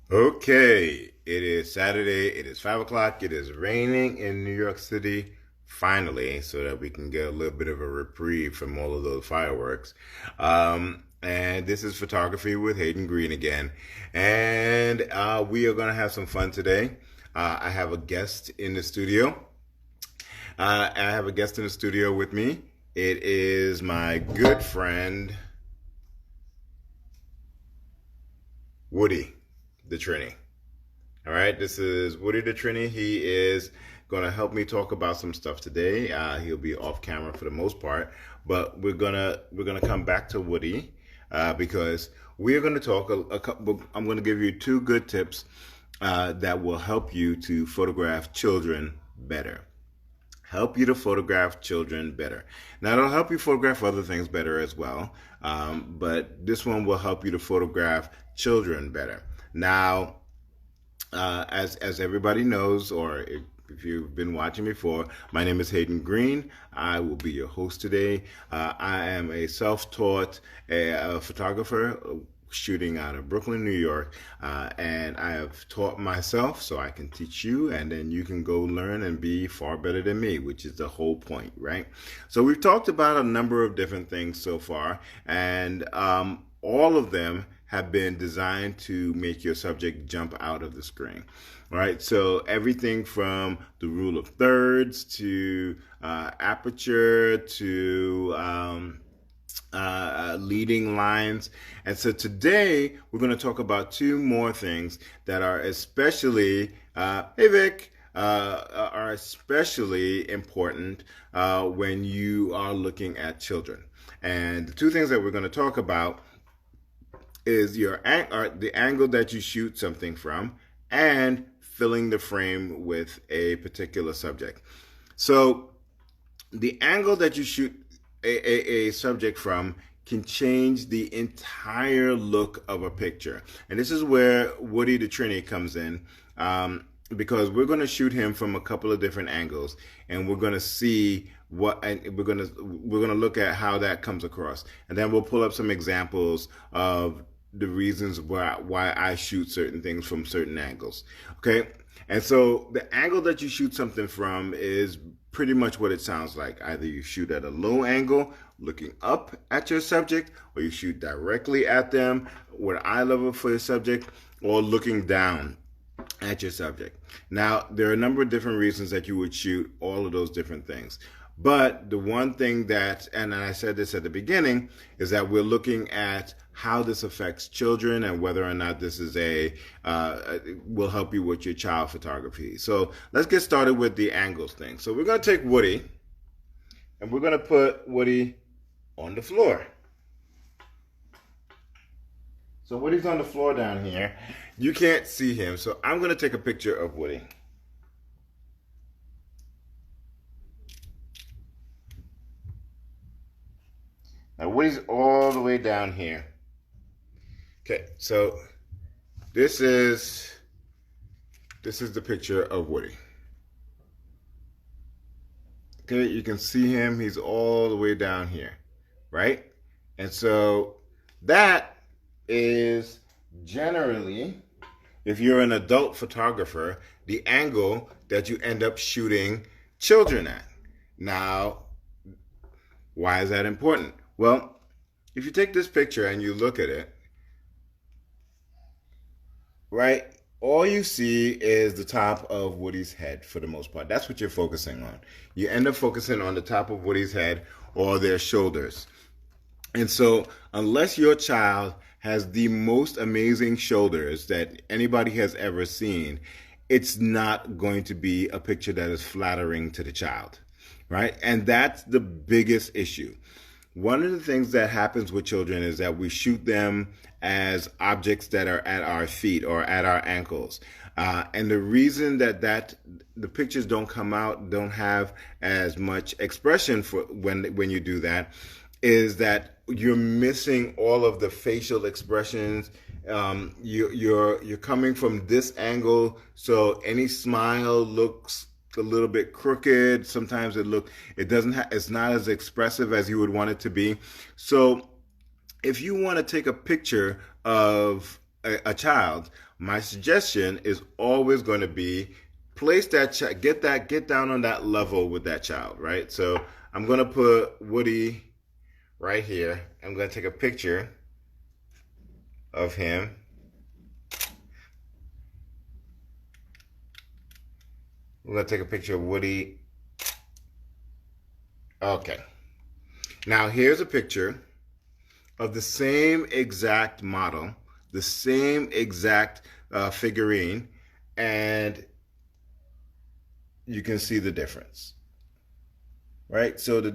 Okay, it is Saturday. It is 5 o'clock. It is raining in New York City, finally, so that we can get a little bit of a reprieve from all of those fireworks. And this is photography with Hayden Greene again. And we are going to have some fun today. I have a guest in the studio. I have a guest in the studio with me. It is my good friend, Woody the Trini. All right, this is Woody the Trini. He is going to help me talk about some stuff today. He'll be off camera for the most part, but we're gonna come back to Woody because we're going to talk a couple. I'm going to give you two good tips that will help you to photograph children better. Help you to photograph children better. Now, it'll help you photograph other things better as well, but this one will help you to photograph children better. Now, as everybody knows, or if you've been watching before, my name is Hayden Greene. I will be your host today. I am a self-taught photographer shooting out of Brooklyn, New York, and I have taught myself so I can teach you, and then you can go learn and be far better than me, which is the whole point, right? So we've talked about a number of different things so far, and all of them have been designed to make your subject jump out of the screen. All right, so everything from the rule of thirds to aperture to leading lines. And so today we're going to talk about two more things that are especially, hey Vic, are especially important when you are looking at children. And the two things that we're going to talk about is the angle that you shoot something from and filling the frame with a particular subject. So the angle that you shoot a subject from can change the entire look of a picture. And this is where Woody the Trini comes in, because we're going to shoot him from a couple of different angles, and we're going to see we're going to look at how that comes across, and then we'll pull up some examples of the reasons why I shoot certain things from certain angles. Okay, and so the angle that you shoot something from is pretty much what it sounds like. Either you shoot at a low angle, looking up at your subject, or you shoot directly at them with eye level for your subject, or looking down at your subject. Now, there are a number of different reasons that you would shoot all of those different things. But the one thing that, and I said this at the beginning, is that we're looking at how this affects children and whether or not this is will help you with your child photography. So let's get started with the angles thing. So we're going to take Woody and we're going to put Woody on the floor. So Woody's on the floor down here. You can't see him, so I'm going to take a picture of Woody. Now Woody's all the way down here. Okay, so this is the picture of Woody. Okay, you can see him. He's all the way down here, right? And so that is generally, if you're an adult photographer, the angle that you end up shooting children at. Now, why is that important? Well, if you take this picture and you look at it, right, all you see is the top of Woody's head for the most part. That's what you're focusing on. You end up focusing on the top of Woody's head or their shoulders. And so unless your child has the most amazing shoulders that anybody has ever seen, it's not going to be a picture that is flattering to the child, right? And that's the biggest issue. One of the things that happens with children is that we shoot them as objects that are at our feet or at our ankles. And the reason that the pictures don't come out, don't have as much expression for when you do that, is that you're missing all of the facial expressions. You're coming from this angle, so any smile looks a little bit crooked. Sometimes it's not as expressive as you would want it to be. So if you want to take a picture of a child, my suggestion is always going to be place that get down on that level with that child, right? So I'm going to put Woody right here. I'm going to take a picture of him. We're going to take a picture of Woody. Okay. Now here's a picture of the same exact model, the same exact figurine, and you can see the difference, right? So the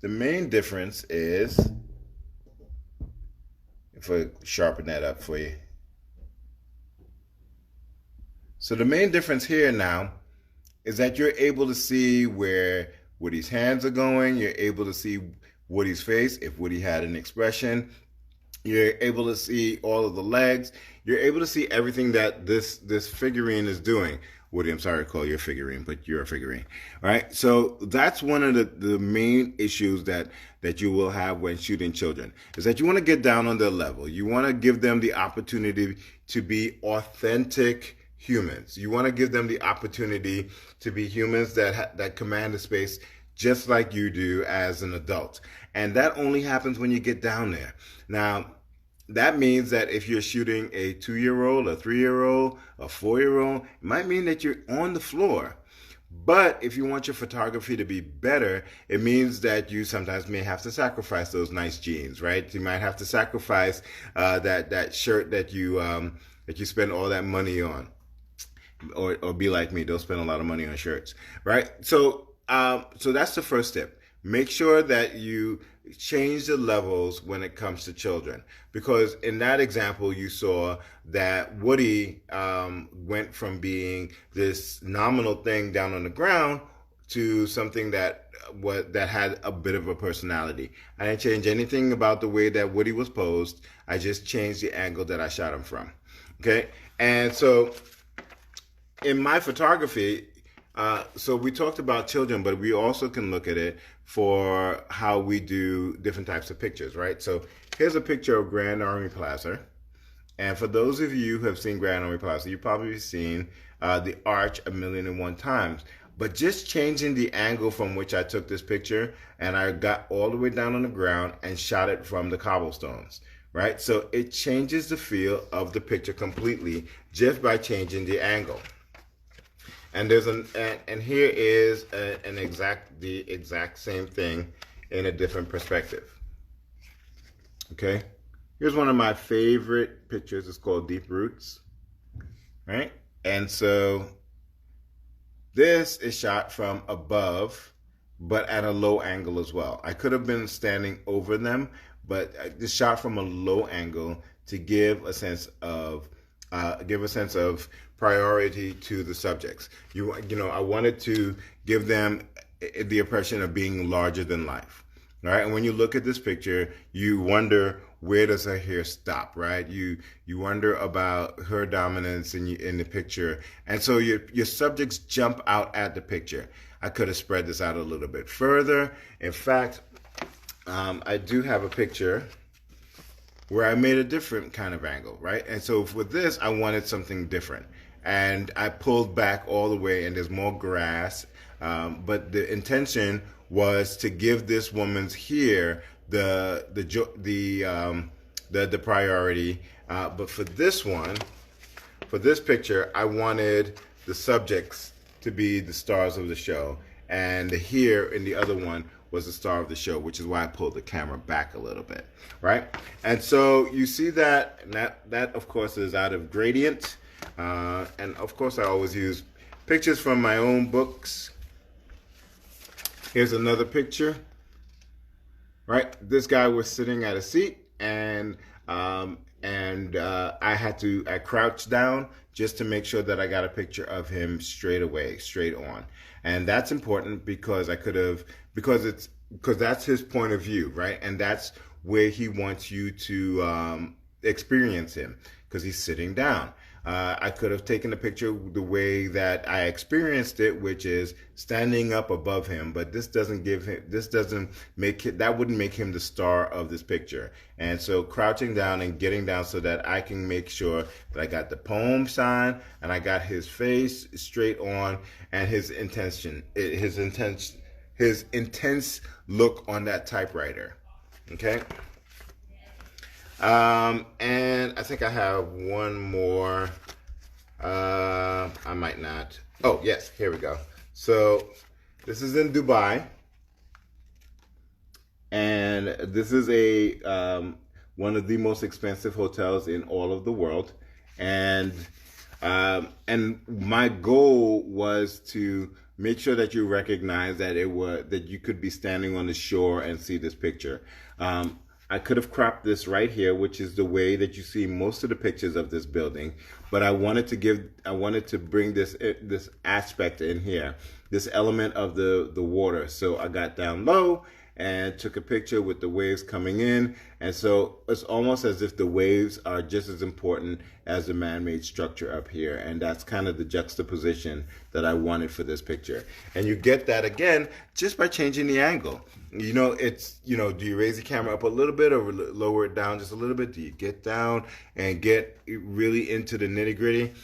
main difference is, if I sharpen that up for you. So the main difference here now is that you're able to see where Woody's hands are going. You're able to see Woody's face, if Woody had an expression. You're able to see all of the legs. You're able to see everything that this figurine is doing. Woody, I'm sorry to call you a figurine, but you're a figurine, right? So that's one of the main issues that you will have when shooting children, is that you want to get down on their level. You want to give them the opportunity to be authentic humans. You want to give them the opportunity to be humans that command the space just like you do as an adult. And that only happens when you get down there. Now, that means that if you're shooting a 2-year-old, a 3-year-old, a 4-year-old, it might mean that you're on the floor. But if you want your photography to be better, it means that you sometimes may have to sacrifice those nice jeans, right? You might have to sacrifice that shirt that you spend all that money on. Or be like me, don't spend a lot of money on shirts, right? So that's the first tip. Make sure that you change the levels when it comes to children, because in that example you saw that Woody went from being this nominal thing down on the ground to something that had a bit of a personality. I didn't change anything about the way that Woody was posed. I just changed the angle that I shot him from. Okay, and so in my photography, so we talked about children, but we also can look at it for how we do different types of pictures, right? So here's a picture of Grand Army Plaza. And for those of you who have seen Grand Army Plaza, you've probably seen the arch 1,000,001 times. But just changing the angle from which I took this picture, and I got all the way down on the ground and shot it from the cobblestones, right? So it changes the feel of the picture completely just by changing the angle. And here is the exact same thing in a different perspective. Okay, here's one of my favorite pictures. It's called Deep Roots, right? And so this is shot from above, but at a low angle as well. I could have been standing over them, but it's shot from a low angle to give a sense of priority to the subjects. You know, I wanted to give them the impression of being larger than life, right? And when you look at this picture, you wonder, where does her hair stop, right? You wonder about her dominance in the picture, and so your subjects jump out at the picture. I could have spread this out a little bit further. In fact, I do have a picture where I made a different kind of angle, right? And so with this, I wanted something different. And I pulled back all the way, and there's more grass. But the intention was to give this woman's hair the priority. But for this one, for this picture, I wanted the subjects to be the stars of the show, and the hair in the other one was the star of the show, which is why I pulled the camera back a little bit, right? And so you see that of course is out of gradient. And of course I always use pictures from my own books. Here's another picture, right? This guy was sitting at a seat, and I crouched down just to make sure that I got a picture of him straight on. And that's important because because that's his point of view, right? And that's where he wants you to experience him, because he's sitting down. I could have taken the picture the way that I experienced it, which is standing up above him, but this doesn't make it, that wouldn't make him the star of this picture. And so crouching down and getting down so that I can make sure that I got the poem sign and I got his face straight on and his intense look on that typewriter. Okay. And I think I have one more. I might not. Oh, yes, here we go. So this is in Dubai. And this is one of the most expensive hotels in all of the world. And my goal was to make sure that you recognize that that you could be standing on the shore and see this picture. I could have cropped this right here, which is the way that you see most of the pictures of this building. But I wanted to bring this aspect in here, this element of the water. So I got down low and took a picture with the waves coming in. And so it's almost as if the waves are just as important as the man-made structure up here. And that's kind of the juxtaposition that I wanted for this picture. And you get that again just by changing the angle. Do you raise the camera up a little bit or lower it down just a little bit? Do you get down and get really into the nitty-gritty?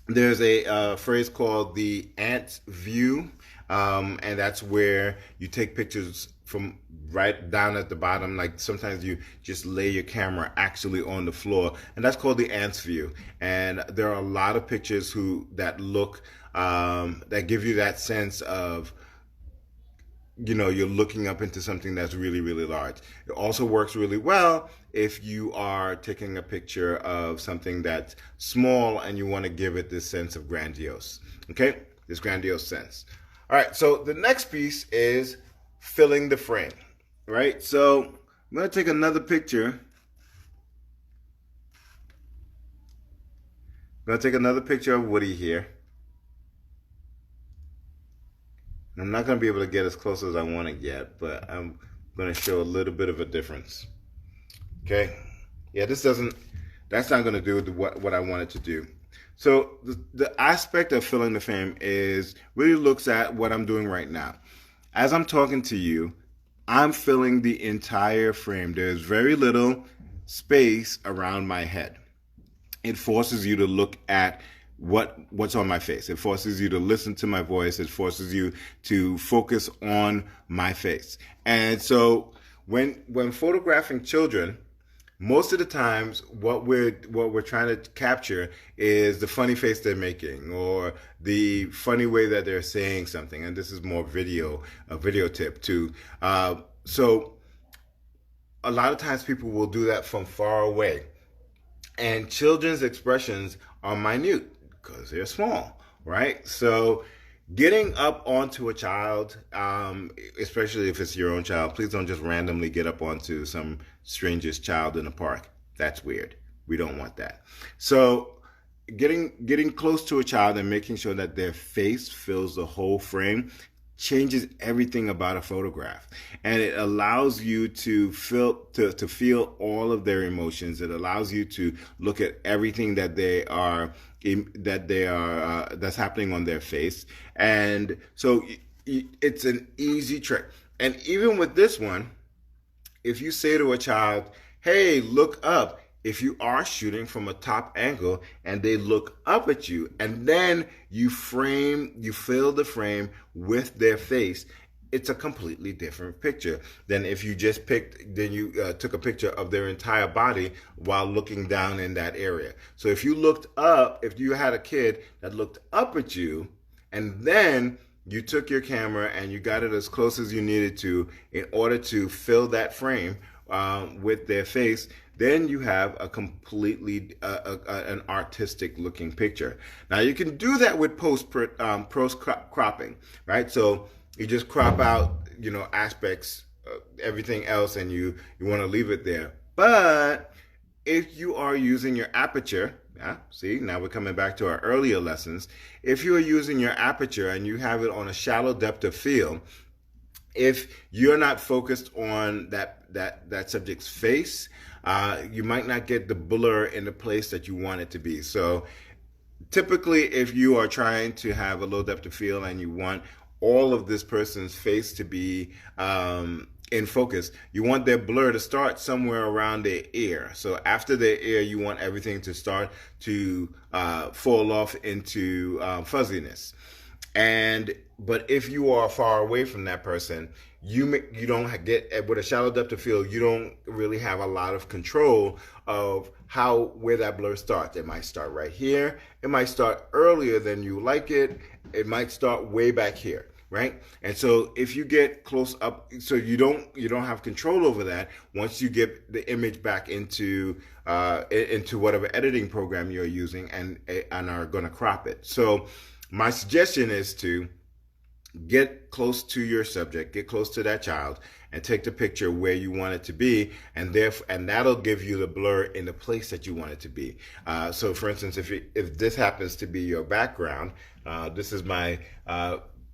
There's a phrase called the ant view, and that's where you take pictures from right down at the bottom. Like sometimes you just lay your camera actually on the floor, and that's called the ant's view. And there are a lot of pictures that give you that sense of, you're looking up into something that's really, really large. It also works really well if you are taking a picture of something that's small and you want to give it this sense of grandiose. Okay, this grandiose sense. All right, so the next piece is filling the frame, right? So I'm going to take another picture. I'm going to take another picture of Woody here. I'm not going to be able to get as close as I want it yet, but I'm going to show a little bit of a difference. Okay? Yeah, that's not going to do what I wanted to do. So the aspect of filling the frame really looks at what I'm doing right now. As I'm talking to you, I'm filling the entire frame. There's very little space around my head. It forces you to look at what's on my face. It forces you to listen to my voice. It forces you to focus on my face. And so when photographing children, most of the times what we're trying to capture is the funny face they're making or the funny way that they're saying something. And this is more a video tip too. So a lot of times people will do that from far away. And children's expressions are minute because they're small, right? So getting up onto a child, especially if it's your own child, please don't just randomly get up onto some stranger's child in a park. That's weird. We don't want that. So getting close to a child and making sure that their face fills the whole frame changes everything about a photograph, and it allows you to feel all of their emotions. It allows you to look at everything that's happening on their face, and so it's an easy trick. And even with this one, if you say to a child, "Hey, look up," if you are shooting from a top angle and they look up at you and then you fill the frame with their face, it's a completely different picture than if you just took a picture of their entire body while looking down in that area. So if you had a kid that looked up at you and then you took your camera and you got it as close as you needed to in order to fill that frame with their face, then you have a completely an artistic looking picture. Now you can do that with post cropping, right? So you just crop out, aspects, everything else, and you want to leave it there. But if you are using your aperture, see, now we're coming back to our earlier lessons. If you are using your aperture and you have it on a shallow depth of field, If you're not focused on that subject's face, you might not get the blur in the place that you want it to be. So typically, if you are trying to have a low depth of field and you want all of this person's face to be in focus, you want their blur to start somewhere around their ear. So after their ear, you want everything to start to fall off into fuzziness. But if you are far away from that person, you don't get, with a shallow depth of field, you don't really have a lot of control of where that blur starts. It might start right here. It might start earlier than you like it. It might start way back here, right? And so if you get close up, so you don't have control over that. Once you get the image back into whatever editing program you're using and are going to crop it. So my suggestion is to get close to your subject, get close to that child, and take the picture where you want it to be, and that'll give you the blur in the place that you want it to be. So, for instance, if this happens to be your background, this is my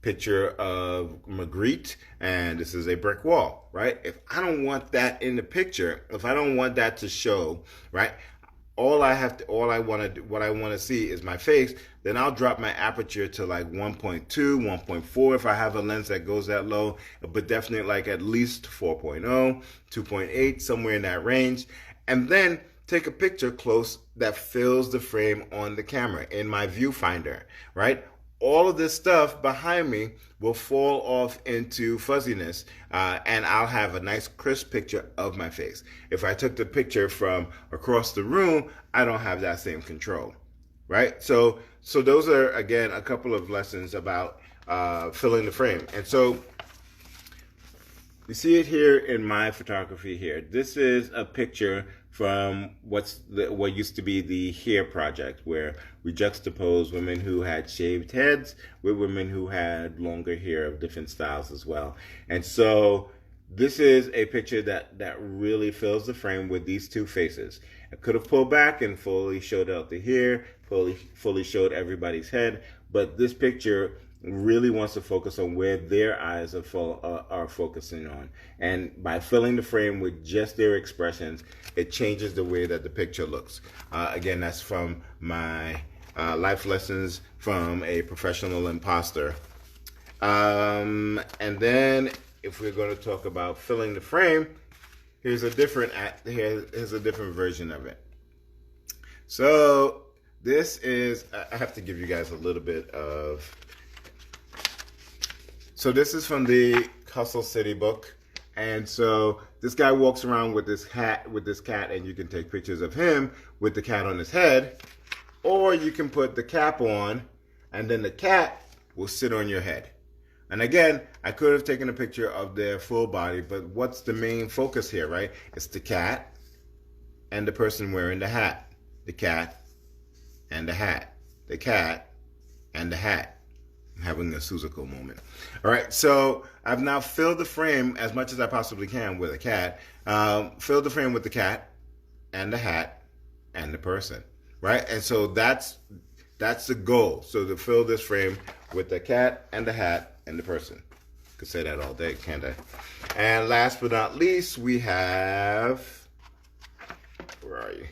picture of Magritte, and this is a brick wall, right? If I don't want that in the picture, if I don't want that to show, right? What I want to see is my face, then I'll drop my aperture to like 1.2, 1.4 if I have a lens that goes that low, but definitely like at least 4.0, 2.8, somewhere in that range. And then take a picture close that fills the frame on the camera in my viewfinder, right? All of this stuff behind me will fall off into fuzziness, and I'll have a nice crisp picture of my face. If I took the picture from across the room, I don't have that same control, right? So those are, again, a couple of lessons about filling the frame. And so you see it here in my photography here. This is a picture from what used to be the hair project, where we juxtapose women who had shaved heads with women who had longer hair of different styles as well. And so this is a picture that really fills the frame with these two faces. I could have pulled back and fully showed out the hair, fully showed everybody's head, but this picture really wants to focus on where their eyes are focusing on. And by filling the frame with just their expressions, it changes the way that the picture looks. Again, that's from my life lessons from a professional imposter. And then if we're going to talk about filling the frame, here's a different version of it. So this is, I have to give you guys a little bit of, so this is from the Hustle City book. And so this guy walks around with this hat, with this cat, and you can take pictures of him with the cat on his head, or you can put the cap on and then the cat will sit on your head. And again, I could have taken a picture of their full body, but what's the main focus here, right? It's the cat and the person wearing the hat. The cat and the hat. The cat and the hat. I'm having a Suzuko moment. All right, so I've now filled the frame as much as I possibly can with a cat. Filled the frame with the cat and the hat and the person, right? And so that's the goal. So to fill this frame with the cat and the hat and the person. Could say that all day, can't I? And last but not least, we have, where are you?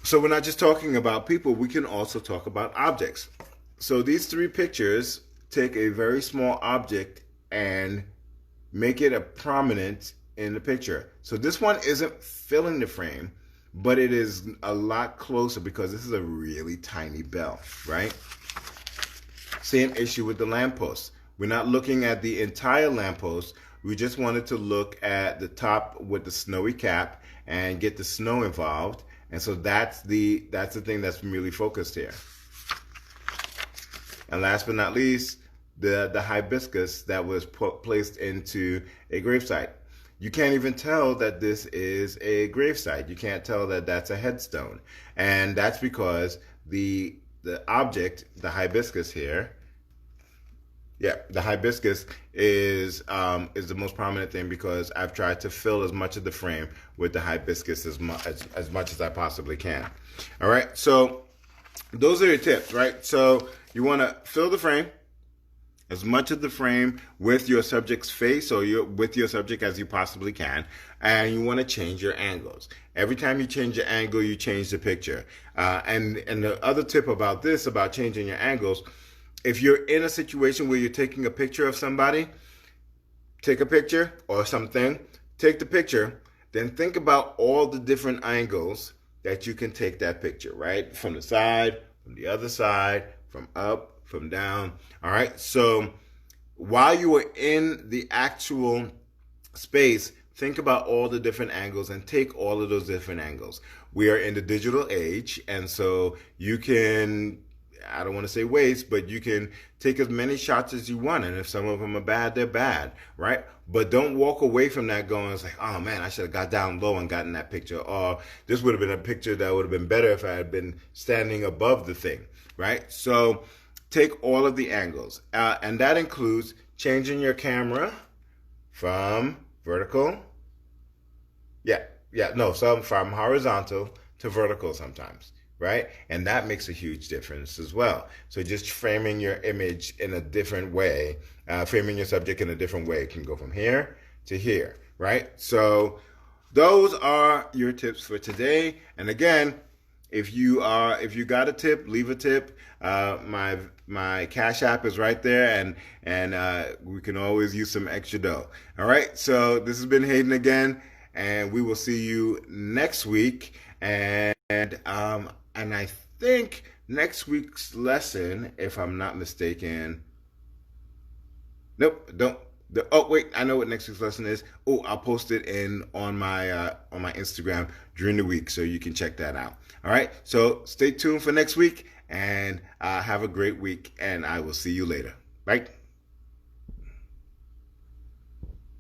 So we're not just talking about people, we can also talk about objects. So these three pictures take a very small object and make it a prominent in the picture. So this one isn't filling the frame, but it is a lot closer because this is a really tiny bell, right? Same issue with the lamppost. We're not looking at the entire lamppost. We just wanted to look at the top with the snowy cap and get the snow involved. And so that's the thing that's really focused here. And last but not least, the hibiscus that was placed into a gravesite. You can't even tell that this is a gravesite. You can't tell that that's a headstone. And that's because the object, the hibiscus here, the hibiscus is the most prominent thing because I've tried to fill as much of the frame with the hibiscus as much as I possibly can. All right, so those are your tips, right? So you want to fill the frame, as much of the frame with your subject's face or with your subject as you possibly can, and you want to change your angles. Every time you change your angle, you change the picture. And the other tip about this, about changing your angles, if you're in a situation where you're taking a picture of somebody, take a picture or something, take the picture, then think about all the different angles that you can take that picture, right? From the side, from the other side, from up, from down. All right. So while you are in the actual space, think about all the different angles and take all of those different angles. We are in the digital age, and so you can, I don't want to say waste, but you can take as many shots as you want. And if some of them are bad, they're bad, right? But don't walk away from that going, it's like, oh man, I should have got down low and gotten that picture. Or this would have been a picture that would have been better if I had been standing above the thing, right? So take all of the angles. And that includes changing your camera from vertical. From horizontal to vertical sometimes, right? And that makes a huge difference as well. So just framing your image in a different way, framing your subject in a different way, can go from here to here, right? So those are your tips for today. And again, if you got a tip, leave a tip. My Cash App is right there, and we can always use some extra dough. All right. So this has been Hayden again, and we will see you next week. And I think next week's lesson, if I'm not mistaken, nope, don't. Oh wait, I know what next week's lesson is. Oh, I'll post it on my Instagram during the week, so you can check that out. All right, so stay tuned for next week, and have a great week, and I will see you later. Bye.